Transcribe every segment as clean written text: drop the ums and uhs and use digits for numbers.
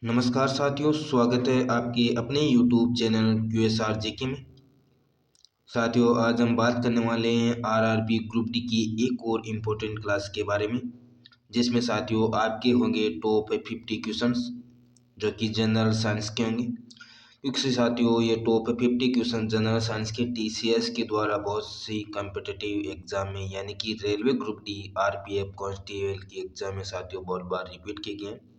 नमस्कार साथियों, स्वागत है आपके अपने YouTube चैनल QSR जीके में। साथियों, आज हम बात करने वाले हैं आरआरबी ग्रुप डी की एक और इम्पोर्टेंट क्लास के बारे में, जिसमें साथियों आपके होंगे टॉप 50 क्वेश्चंस जो कि जनरल साइंस के होंगे। क्योंकि साथियों ये टॉप 50 क्वेश्चन जनरल साइंस के TCS के द्वारा बहुत सी कम्पिटिटिव एग्जाम में यानी कि railway group D, RPF constable की एग्जाम में साथियों बहुत बार रिपीट किए गए हैं।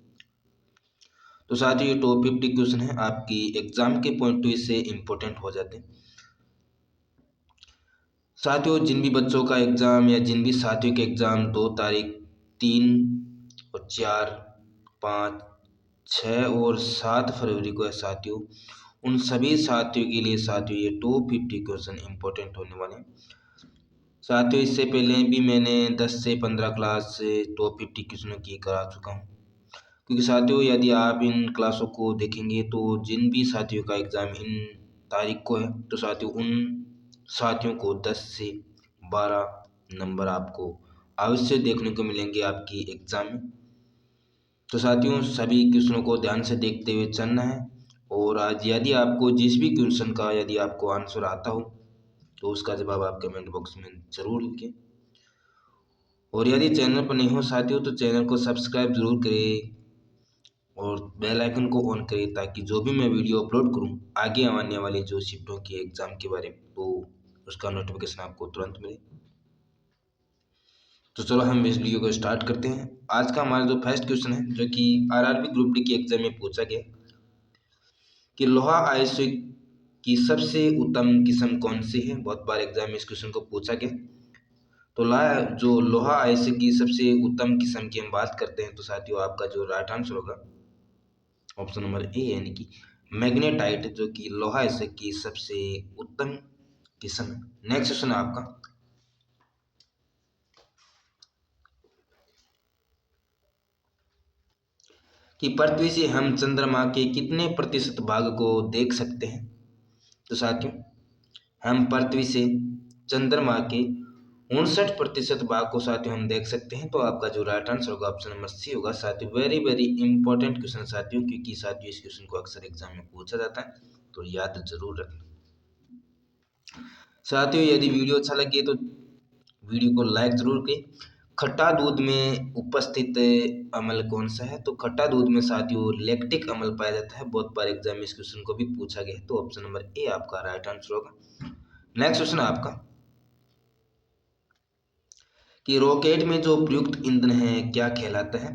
तो साथियों ये टॉप 50 क्वेश्चन है, आपकी एग्जाम के पॉइंट ऑफ व्यू से इम्पोर्टेंट हो जाते हैं। साथियों जिन भी बच्चों का एग्जाम या जिन भी साथियों के एग्जाम 2 तारीख, 3 और 4, 5, 6 और 7 फरवरी को है साथियों, उन सभी साथियों के लिए साथियों ये टॉप 50 क्वेश्चन इम्पोर्टेंट होने वाले हैं। साथियों इससे पहले भी मैंने 10 से 15 क्लास से टॉप 50 क्वेश्चनों की करा चुका हूँ। क्योंकि साथियों यदि आप इन क्लासों को देखेंगे तो जिन भी साथियों का एग्ज़ाम इन तारीख को है तो साथियों उन साथियों को 10 से 12 नंबर आपको अवश्य देखने को मिलेंगे आपकी एग्ज़ाम में। तो साथियों सभी क्वेश्चनों को ध्यान से देखते हुए चलना है, और आज यदि आपको जिस भी क्वेश्चन का यदि आपको आंसर आता हो तो उसका जवाब आप कमेंट बॉक्स में ज़रूर लिखें। और यदि चैनल पर नहीं हो साथियों तो चैनल को सब्सक्राइब ज़रूर करें और बेल आइकन को ऑन करें, ताकि जो भी मैं वीडियो अपलोड करूं आगे आने वाले जो शिफ्टों के एग्ज़ाम के बारे में तो उसका नोटिफिकेशन आपको तुरंत मिले। तो चलो हम इस वीडियो को स्टार्ट करते हैं। आज का हमारा जो फर्स्ट क्वेश्चन है जो कि आरआरबी ग्रुप डी के एग्जाम में पूछा गया कि लोहा अयस्क की सबसे उत्तम किस्म कौन सी है। बहुत बार एग्जाम में इस क्वेश्चन को पूछा गया। तो लोहा अयस्क की सबसे उत्तम किस्म की हम बात करते हैं तो साथियों आपका जो राइट आंसर होगा ऑप्शन नंबर ए यानी कि मैग्नेटाइट, जो कि लोहा अयस्क की सबसे उत्तम किस्म है। नेक्स्ट क्वेश्चन है आपका कि पृथ्वी से हम चंद्रमा के कितने प्रतिशत भाग को देख सकते हैं। तो साथियों हम पृथ्वी से चंद्रमा के 59% भाग को साथियों हम देख सकते हैं। तो आपका जो राइट आंसर होगा ऑप्शन नंबर सी होगा। साथियों वेरी वेरी इंपॉर्टेंट क्वेश्चन साथियों, क्योंकि साथियों इस क्वेश्चन को अक्सर एग्जाम में पूछा जाता है, तो याद जरूर रखना। साथियों यदि वीडियो अच्छा लगे तो वीडियो को लाइक जरूर करें। खट्टा दूध में उपस्थित अम्ल कौन सा है। तो खट्टा दूध में साथियों लैक्टिक अम्ल पाया जाता है। बहुत बार एग्जाम में इस क्वेश्चन को भी पूछा गया है, तो ऑप्शन नंबर ए आपका राइट आंसर होगा। नेक्स्ट क्वेश्चन है आपका कि रॉकेट में जो प्रयुक्त ईंधन है क्या कहलाता है।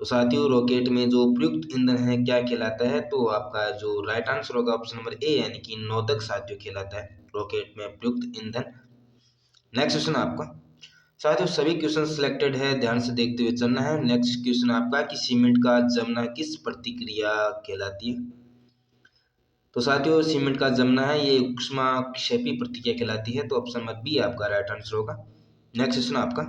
तो साथियों रॉकेट में जो प्रयुक्त ईंधन है क्या कहलाता है। तो आपका जो राइट आंसर होगा ऑप्शन नंबर ए यानी कि नोदक साथियों कहलाता है रॉकेट में प्रयुक्त ईंधन। नेक्स्ट क्वेश्चन आपका साथियों सभी क्वेश्चन सिलेक्टेड है, ध्यान से देखते हुए चलना है। नेक्स्ट क्वेश्चन आपका कि सीमेंट का जमना किस प्रतिक्रिया कहलाती है। तो साथियों सीमेंट का जमना है ये ऊष्माक्षेपी प्रतिक्रिया कहलाती है। तो ऑप्शन नंबर बी आपका राइट आंसर होगा। नेक्स्ट क्वेश्चन आपका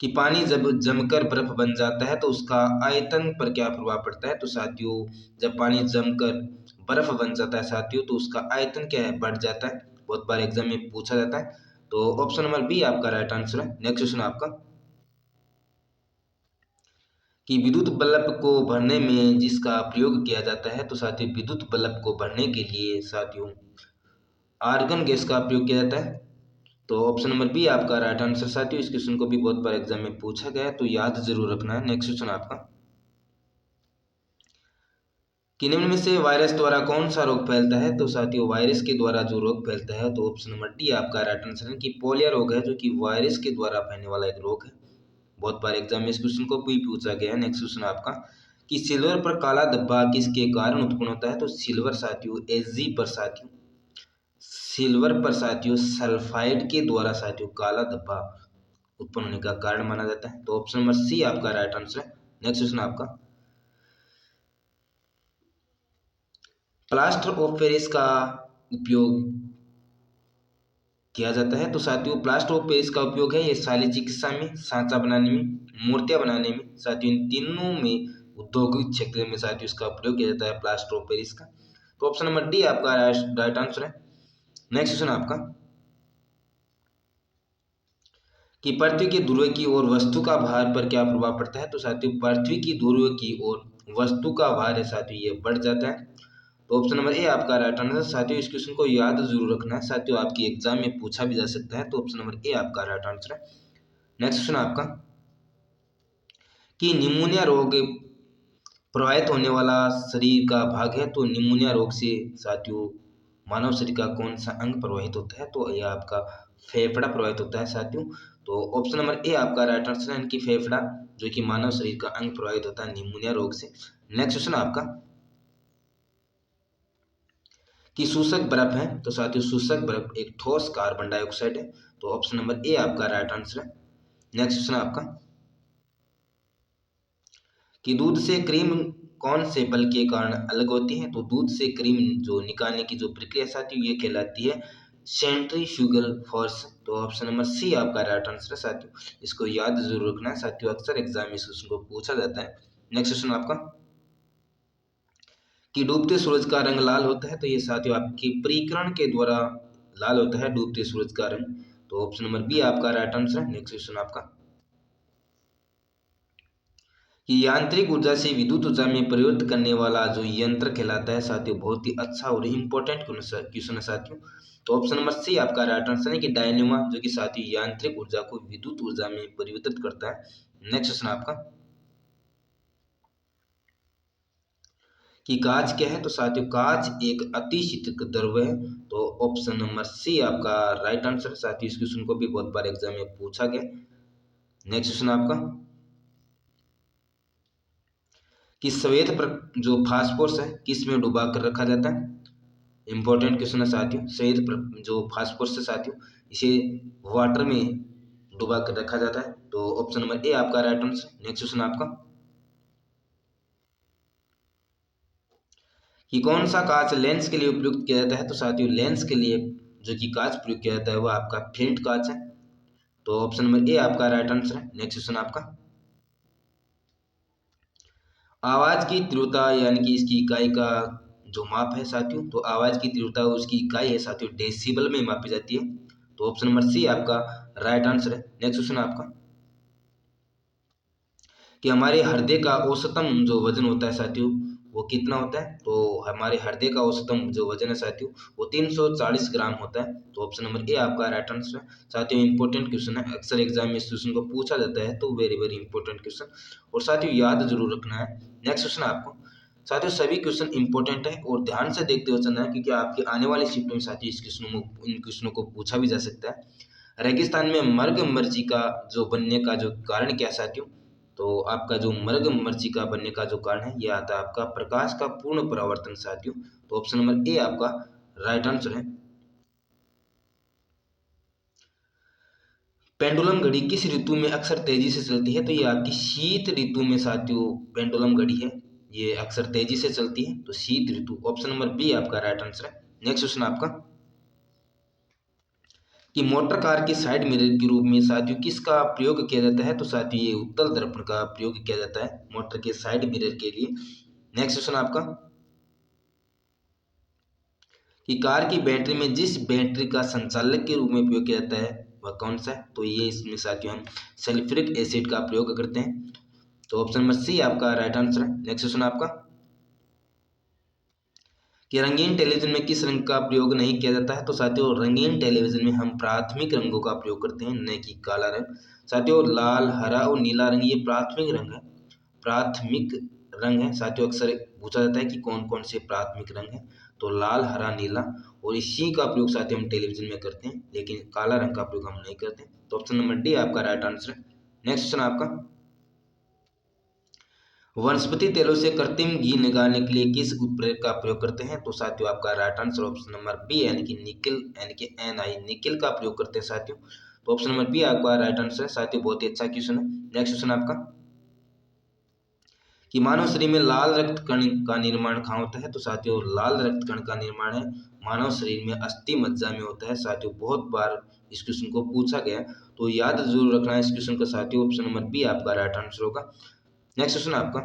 कि पानी जब जमकर बर्फ बन जाता है तो उसका आयतन पर क्या प्रभाव पड़ता है। तो साथियों जब पानी जमकर बर्फ बन जाता है साथियों तो उसका आयतन क्या है, बढ़ जाता है। बहुत बार एग्जाम में पूछा जाता है, तो ऑप्शन नंबर बी आपका राइट आंसर है। नेक्स्ट क्वेश्चन आपका कि विद्युत बल्ब को भरने में जिसका प्रयोग किया जाता है। तो साथियों विद्युत बल्ब को भरने के लिए साथियों आर्गन गैस का प्रयोग किया जाता है। तो ऑप्शन नंबर बी आपका राइट आंसर। साथियों इस क्वेश्चन को भी बहुत बार एग्जाम में पूछा गया है, तो याद जरूर रखना है। नेक्स्ट क्वेश्चन आपका कि निम्न में से वायरस द्वारा कौन सा रोग फैलता है। तो साथियों वायरस के द्वारा जो रोग फैलता है तो ऑप्शन नंबर डी आपका राइट आंसर है कि पोलियो रोग है, जो कि वायरस के द्वारा फैलने वाला एक रोग है। बहुत बार एग्जाम में इस क्वेश्चन को भी पूछा गया है। नेक्स्ट क्वेश्चन आपका कि सिल्वर पर काला धब्बा किसके कारण उत्पन्न होता है। तो सिल्वर साथियों Hg पर साथियों सिल्वर पर साथियों सल्फाइड के द्वारा साथियों काला धब्बा उत्पन्न होने का कारण माना जाता है। तो ऑप्शन नंबर सी आपका राइट आंसर है। नेक्स्ट क्वेश्चन आपका प्लास्टर ऑफ पेरिस का उपयोग किया जाता है। तो साथियों प्लास्टर ऑफ पेरिस का उपयोग है ये शालीय चिकित्सा में, सांचा बनाने में, मूर्तियां बनाने में, साथियों इन तीनों में औद्योगिक क्षेत्र में साथियों इसका प्रयोग किया जाता है प्लास्टर ऑफ पेरिस का। तो ऑप्शन नंबर डी आपका राइट आंसर है। नेक्स्ट क्वेश्चन आपका कि पृथ्वी के ध्रुव की ओर वस्तु का भार पर क्या प्रभाव पड़ता है। तो साथियों पृथ्वी की ध्रुव की ओर वस्तु का भार है साथियों ये बढ़ जाता है। तो ऑप्शन नंबर ए आपका राइट आंसर है। साथियों इस क्वेश्चन को याद जरूर रखना है साथियों, आपकी एग्जाम में पूछा भी जा सकता है। तो ऑप्शन नंबर ए आपका राइट आंसर है। नेक्स्ट क्वेश्चन आपका कि निमोनिया रोग प्रभावित होने वाला शरीर का भाग है। तो निमोनिया रोग से साथियों मानव शरीर का कौन सा अंग प्रभावित होता है। तो यह आपका फेफड़ा प्रभावित होता है साथियों। तो ऑप्शन नंबर ए आपका राइट आंसर है, इनकी फेफड़ा जो कि मानव शरीर का अंग प्रभावित होता है निमोनिया रोग से। नेक्स्ट क्वेश्चन आपका कि शोषक बर्फ है। तो साथियों शोषक बर्फ एक ठोस कार्बन डाइऑक्साइड है। तो ऑप्शन नंबर ए आपका राइट आंसर है। नेक्स्ट क्वेश्चन आपका कि दूध से क्रीम कौन से बल के कारण अलग होती है। तो दूध से क्रीम जो निकालने की जो प्रक्रिया साथियों ये कहलाती है सेंट्रीफ्यूगल फोर्स। तो ऑप्शन नंबर सी आपका राइट आंसर है साथियों, इसको याद जरूर रखना है साथियों, अक्सर एग्जाम में इस क्वेश्चन को पूछा जाता है। नेक्स्ट क्वेश्चन आपका कि डूबते सूरज का रंग लाल होता है। तो ये साथियों आपके परिकरण के द्वारा लाल होता है डूबते सूरज का रंग। तो ऑप्शन नंबर बी आपका राइट आंसर है। नेक्स्ट क्वेश्चन आपका कि यांत्रिक ऊर्जा से विद्युत ऊर्जा में परिवर्तित करने वाला जो यंत्र कहलाता है साथियों, बहुत ही अच्छा और इम्पोर्टेंट क्वेश्चन है साथियों। तो ऑप्शन नंबर सी आपका राइट आंसर है कि डायनेमा, जो कि साथियों यांत्रिक ऊर्जा को विद्युत ऊर्जा में परिवर्तित करता है। नेक्स्ट क्वेश्चन आपका कि कांच क्या है। तो साथियों कांच एक अतिशीतक द्रव है। तो ऑप्शन नंबर सी आपका राइट आंसर है साथियों, इस क्वेश्चन को भी बहुत बार एग्जाम में पूछा गया। नेक्स्ट क्वेश्चन आपका कि जो फास्फोरस है किस में डुबा कर रखा जाता है। इंपॉर्टेंट क्वेश्चन है साथियों, जो फास्फोरस है साथियों इसे वाटर में डुबा कर रखा जाता है। तो ऑप्शन नंबर ए आपका राइट आंसर। नेक्स्ट क्वेश्चन आपका कि कौन सा कांच लेंस के लिए उपयुक्त किया जाता है। तो साथियों लेंस के लिए जो कि कांच प्रयोग किया जाता है वो आपका फ्लिंट कांच है। तो ऑप्शन नंबर ए आपका राइट आंसर है। नेक्स्ट क्वेश्चन आपका आवाज की तीव्रता यानी कि इसकी इकाई का जो माप है साथियों, तो आवाज की तीव्रता उसकी इकाई है साथियों डेसिबल में मापी जाती है। तो ऑप्शन नंबर सी आपका राइट आंसर है। नेक्स्ट क्वेश्चन आपका कि हमारे हृदय का औसतम जो वजन होता है साथियों वो कितना होता है। तो हमारे हृदय का औसतम जो वजन है साथियों वो 340 ग्राम होता है। तो ऑप्शन नंबर ए आपका राइट आंसर है साथियों, इंपॉर्टेंट क्वेश्चन है, अक्सर एग्जाम में इस क्वेश्चन को पूछा जाता है। तो वेरी वेरी इंपॉर्टेंट क्वेश्चन और साथियों याद जरूर रखना है। नेक्स्ट क्वेश्चन आपको साथियों सभी क्वेश्चन इंपॉर्टेंट है और ध्यान से देखते हुए चलना है, क्योंकि आपकी आने वाली शिफ्ट में साथियों इन क्वेश्चनों को पूछा भी जा सकता है। रेगिस्तान में मृगमरीचिका जो बनने का जो कारण क्या है साथियों। तो आपका जो मृगमरीचिका बनने का जो कारण है ये आता है आपका प्रकाश का पूर्ण परावर्तन साथियों। तो ऑप्शन नंबर ए आपका राइट आंसर है। पेंडुलम घड़ी किस ऋतु में अक्सर तेजी से चलती है। तो ये आपकी शीत ऋतु में साथियों पेंडुलम घड़ी है ये अक्सर तेजी से चलती है। तो शीत ऋतु, ऑप्शन नंबर बी आपका राइट आंसर है। नेक्स्ट क्वेश्चन आपका कि मोटर कार के साइड मिरर के रूप में साथियों किसका प्रयोग किया जाता है। तो साथियों ये उत्तल दर्पण का प्रयोग किया जाता है मोटर के साइड मिरर के लिए। नेक्स्ट क्वेश्चन आपका कि कार की बैटरी में जिस बैटरी का संचालक के रूप में उपयोग किया जाता है वह कौन सा है। तो ये इसमें साथियों हम सल्फ्यूरिक एसिड का प्रयोग करते हैं। तो ऑप्शन नंबर सी आपका राइट आंसर है। नेक्स्ट क्वेश्चन आपका कि रंगीन टेलीविजन में किस रंग का प्रयोग नहीं किया जाता है। तो साथियों रंगीन टेलीविजन में हम प्राथमिक रंगों का प्रयोग करते हैं, न कि काला रंग। साथियों लाल हरा और नीला रंग ये प्राथमिक रंग है, प्राथमिक रंग है साथियों। अक्सर पूछा जाता है कि कौन कौन से प्राथमिक रंग है। तो लाल हरा नीला और इसी का प्रयोग साथियों हम टेलीविजन में करते हैं, लेकिन काला रंग का प्रयोग हम नहीं करते। तो ऑप्शन नंबर डी आपका राइट आंसर है। नेक्स्ट क्वेश्चन आपका वनस्पति तेलों से कृत्रिम घी निकालने के लिए किस उत्प्रेरक का प्रयोग करते हैं। तो साथियों आपका right answer option number B यानी कि निकिल यानी कि निकिल का प्रयोग करते हैं साथियों। तो ऑप्शन नंबर बी आपका राइट आंसर है साथियों, बहुत ही अच्छा क्वेश्चन है। नेक्स्ट क्वेश्चन आपका कि मानव शरीर में लाल रक्त कण का निर्माण कहाँ होता है। तो साथियों लाल रक्त कण का निर्माण है मानव शरीर में अस्थि मज्जा में होता है साथियों, बहुत बार इस क्वेश्चन को पूछा गया तो याद जरूर रखना है इस क्वेश्चन का साथियों, ऑप्शन नंबर बी आपका राइट आंसर होगा। नेक्स्ट क्वेश्चन आपका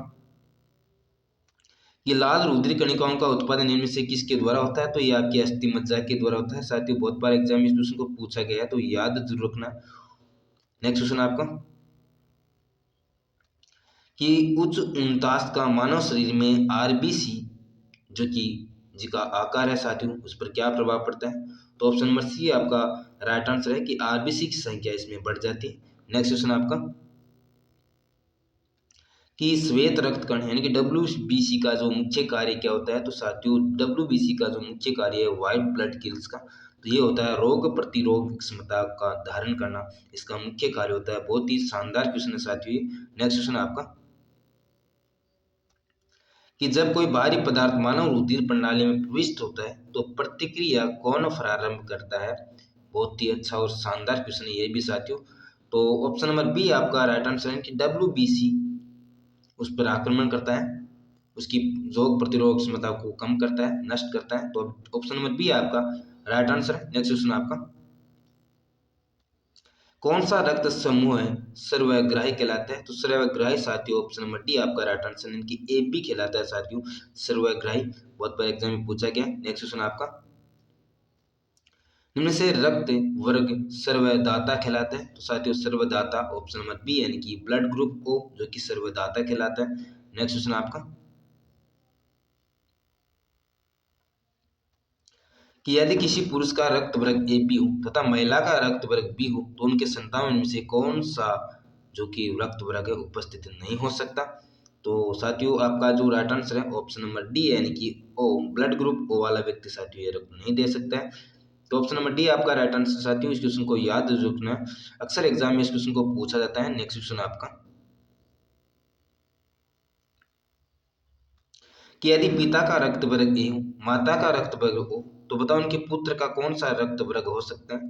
ये लाल रुधिर कणिकाओं का उत्पादन इनमें से किसके द्वारा होता है। तो ये आपकी अस्थि मज्जा के द्वारा होता है साथियों, बहुत बार एग्जाम में इस क्वेश्चन को पूछा गया है तो याद जरूर रखना। नेक्स्ट क्वेश्चन आपका कि उच्च उनतास का मानव शरीर में आरबीसी जो कि जिसका आकार है साथियों उस पर क्या प्रभाव पड़ता है। तो ऑप्शन नंबर सी आपका राइट आंसर है कि आरबीसी की संख्या इसमें बढ़ जाती है। नेक्स्ट क्वेश्चन आपका कि श्वेत रक्त कण यानी कि डब्ल्यूबीसी का जो मुख्य कार्य क्या होता है। तो साथियों डब्ल्यूबीसी का जो मुख्य कार्य है व्हाइट ब्लड सेल्स का, तो ये होता है रोग प्रतिरोध क्षमता का धारण करना, इसका मुख्य कार्य होता है। बहुत ही शानदार क्वेश्चन है साथियों। नेक्स्ट क्वेश्चन आपका कि जब कोई भारी पदार्थ मानव रुधिर प्रणाली में प्रविष्ट होता है तो प्रतिक्रिया कौन प्रारंभ करता है। बहुत ही अच्छा और शानदार क्वेश्चन है ये भी साथियों। तो ऑप्शन नंबर बी आपका राइट आंसर है कि डब्ल्यूबीसी उस पर आक्रमण करता है, उसकी रोग प्रतिरोधक क्षमता को कम करता है, नष्ट करता है। तो ऑप्शन नंबर बी आपका राइट आंसर है। नेक्स्ट क्वेश्चन आपका कौन सा रक्त समूह है सर्वग्राही कहलाता है। तो सर्वग्राही साथियों ऑप्शन नंबर डी आपका राइट आंसर है कि ए बी कहलाता है साथियों सर्वग्राही। बहुत बार एग्जाम में पूछा गया। नेक्स्ट क्वेश्चन आपका निम्न से रक्त वर्ग सर्वदाता कहलाता है। तो साथियों सर्वदाता ऑप्शन नंबर बी यानी कि ब्लड ग्रुप ओ जो कि सर्वदाता कहलाता है। नेक्स्ट क्वेश्चन आपका कि यदि किसी पुरुष का रक्त वर्ग ए बी हो तथा महिला का रक्त वर्ग बी हो तो उनके संतान में से कौन सा जो कि रक्त वर्ग है उपस्थित नहीं हो सकता। तो साथियों आपका जो राइट आंसर है ऑप्शन नंबर डी यानी कि ओ ब्लड ग्रुप ओ वाला व्यक्ति साथियों ये रक्त नहीं दे सकता है। तो ऑप्शन नंबर डी आपका राइट आंसर साथियों। इस क्वेश्चन को याद रखना है, अक्सर एग्जाम में इस क्वेश्चन को पूछा जाता है। नेक्स्ट क्वेश्चन आपका कि यदि पिता का रक्त वर्ग ए हो माता का रक्त वर्ग ओ तो बताओ उनके पुत्र का कौन सा रक्त वर्ग हो सकता है।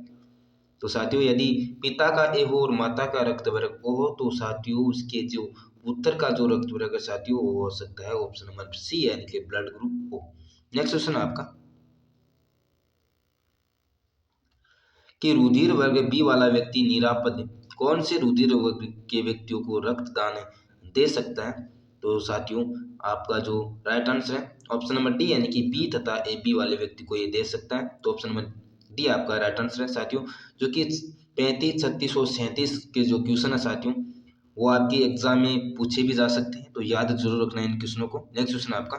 तो साथियों यदि पिता का ए हो और माता का रक्त वर्ग ओ हो तो साथियों उसके जो पुत्र का जो रक्त वर्ग है साथियों वो हो सकता है ऑप्शन नंबर सी यानी कि blood group O. Next question आपका कि रुधिर वर्ग बी वाला व्यक्ति निरापद है, कौन से रुधिर वर्ग के व्यक्तियों को रक्तदान दे सकता है। तो साथियों आपका जो राइट आंसर है ऑप्शन नंबर डी यानी कि बी तथा ए बी वाले व्यक्ति को ये दे सकता है। तो ऑप्शन नंबर डी आपका राइट आंसर है साथियों। जो कि 35, 36 और 37 के जो क्वेश्चन है साथियों वो आपके एग्जाम में पूछे भी जा सकते हैं, तो याद जरूर रखना है इन क्वेश्चनों को। नेक्स्ट क्वेश्चन आपका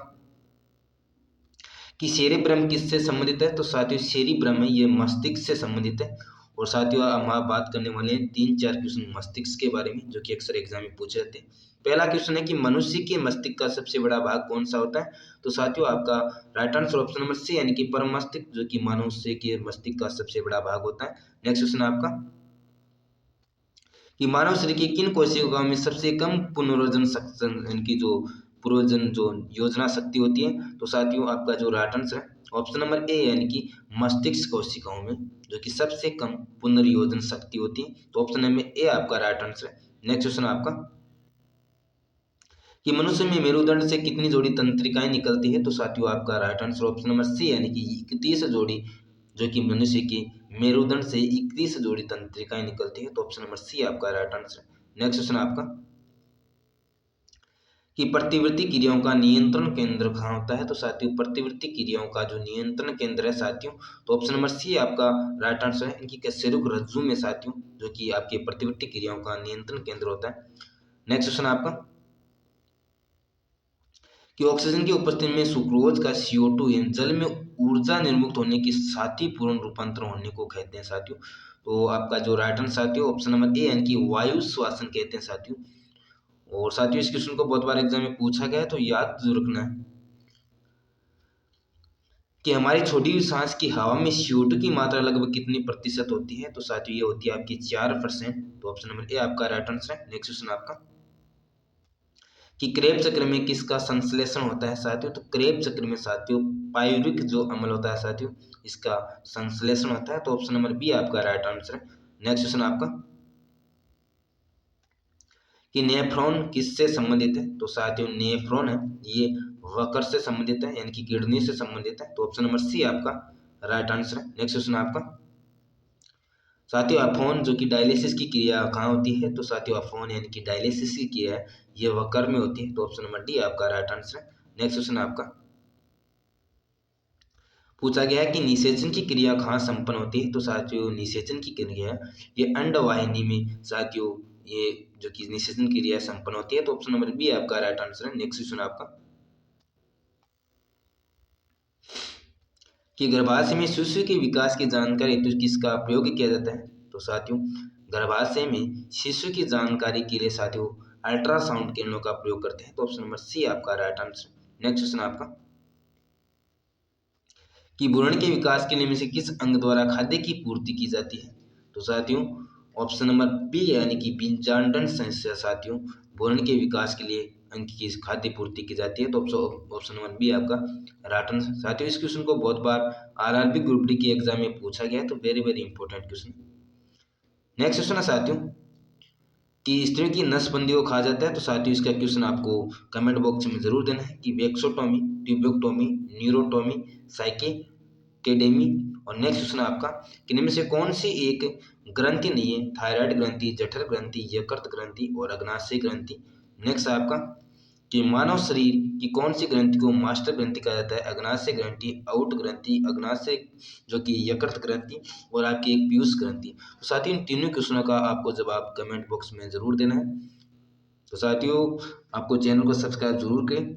कि सेरिब्रम किससे संबंधित है। तो साथियों सेरिब्रम है ये मस्तिष्क से संबंधित है। और साथियों हम आप बात करने वाले हैं 3-4 क्वेश्चन मस्तिष्क के बारे में जो कि अक्सर एग्जाम में पूछे जाते हैं। पहला क्वेश्चन है कि मनुष्य के मस्तिष्क का सबसे बड़ा भाग कौन सा होता है। तो साथियों आपका right answer option number C यानी कि परम मस्तिष्क जो कि मनुष्य के मस्तिष्क का सबसे बड़ा भाग होता है। नेक्स्ट क्वेश्चन आपका कि मानव शरीर की किन कोशिकाओं में सबसे कम पुनर्जन इनकी जो पुनर्जन जो योजना शक्ति होती है। तो साथियों आपका जो राइट आंसर है ऑप्शन नंबर ए यानी कि मस्तिष्क कोशिकाओं में जो कि सबसे कम पुनर्योजन शक्ति होती है। तो ऑप्शन नंबर ए आपका राइट आंसर है। नेक्स्ट क्वेश्चन आपका कि मनुष्य में मेरुदंड से कितनी जोड़ी तंत्रिकाएं निकलती है। तो साथियों आपका right answer option number C यानी कि 31 जोड़ी जो कि मनुष्य की मेरुदंड से 31 जोड़ी तंत्रिकाएं निकलती है। तो ऑप्शन नंबर सी आपका राइट आंसर है। नेक्स्ट क्वेश्चन आपका कि प्रतिवर्ती क्रियाओं का नियंत्रण केंद्र कहाँ होता है। तो साथियों प्रतिवर्ती क्रियाओं का जो नियंत्रण केंद्र है साथियों तो ऑप्शन नंबर सी आपका राइट आंसर है इनकी कशेरुक रज्जु में साथियों जो कि आपके प्रतिवर्ती क्रियाओं का नियंत्रण केंद्र होता है। नेक्स्ट क्वेश्चन आपका कि ऑक्सीजन की उपस्थिति में सुक्रोज का CO2 यानी जल में ऊर्जा निर्मुक्त होने की साथीपूर्ण रूपांतरण होने को कहते हैं साथियों। तो आपका जो राइट आंसर साथियों ऑप्शन नंबर ए यानी कि वायु श्वासन कहते हैं साथियों। और साथियों इस क्वेश्चन को बहुत बार एग्जाम में पूछा गया है, तो याद जरूर रखना है कि हमारी छोटी हुई सांस की हवा में CO2 की मात्रा लगभग कितनी प्रतिशत होती है। तो साथियों ये होती है आपकी 4%। तो ऑप्शन नंबर ए आपका राइट आंसर है। नेक्स्ट क्वेश्चन आपका कि क्रेब चक्र में किसका संश्लेषण होता है साथियों। तो क्रेब चक्र में साथियों पायरुविक जो अम्ल होता है साथियों इसका संश्लेषण होता है। तो ऑप्शन नंबर बी आपका राइट आंसर है। नेक्स्ट क्वेश्चन आपका कि नेफ्रॉन किससे संबंधित है। तो साथियों नेफ्रॉन है ये वकर से संबंधित है यानी कि किडनी से संबंधित है। तो ऑप्शन नंबर सी आपका राइट आंसर है। नेक्स्ट क्वेश्चन आपका साथियों अफोन जो कि डायलिसिस की क्रिया कहाँ होती है। तो साथियों अफोन यानी कि डायलिसिस की क्रिया है ये वकर में होती है। तो ऑप्शन नंबर डी आपका राइट आंसर है। नेक्स्ट क्वेश्चन आपका पूछा गया है कि निषेचन की क्रिया कहाँ संपन्न होती है। तो साथियों निषेचन की क्रिया ये अंडवाहिनी में साथियों ये जो कि निषेचन की क्रिया संपन्न होती है। तो ऑप्शन नंबर बी आपका राइट आंसर है। नेक्स्ट क्वेश्चन आपका कि गर्भाशय में शिशु के विकास की जानकारी हेतु किसका प्रयोग किया जाता है। तो साथियों गर्भाशय में शिशु की जानकारी के लिए साथियों अल्ट्रासाउंड किरणों का प्रयोग करते हैं। तो ऑप्शन नंबर सी आपका राइट आंसर। नेक्स्ट क्वेश्चन आपका कि भ्रूण के विकास के लिए में से किस अंग द्वारा खाद्य की पूर्ति की जाती है। तो साथियों ऑप्शन नंबर बी यानी कि बीजांडन संस्था साथियों भ्रूण के विकास के लिए अंग की खाद्य पूर्ति की जाती है। तो ऑप्शन नंबर बी आपका राइट आंसर। साथियों इस क्वेश्चन को बहुत बार आरआरबी ग्रुप डी के एग्जाम में पूछा गया है, तो very very important question. Next question है साथियों कि स्त्रियों की नसबंदी को कहा जाता है। तो साथियों इसका क्वेश्चन आपको कमेंट बॉक्स में जरूर देना है कि वेक्सोटोमी, ट्यूबेक्टोमी, न्यूरोटोमी, साइकेडेमी। और नेक्स्ट क्वेश्चन आपका कि इनमें से कौन सी एक ग्रंथि नहीं है। थायराइड ग्रंथि, जठर ग्रंथि, यकृत ग्रंथि और अग्नाशय ग्रंथि। नेक्स्ट आपका कि मानव शरीर की कौन सी ग्रंथि को मास्टर ग्रंथि कहा जाता है। अग्नाशय ग्रंथि, आउट ग्रंथि, अग्नाशय जो कि यकृत ग्रंथि और आपकी एक पीयूष ग्रंथि। तो साथियों इन तीनों क्वेश्चनों का आपको जवाब कमेंट बॉक्स में जरूर देना है। तो साथियों आपको चैनल को सब्सक्राइब जरूर करें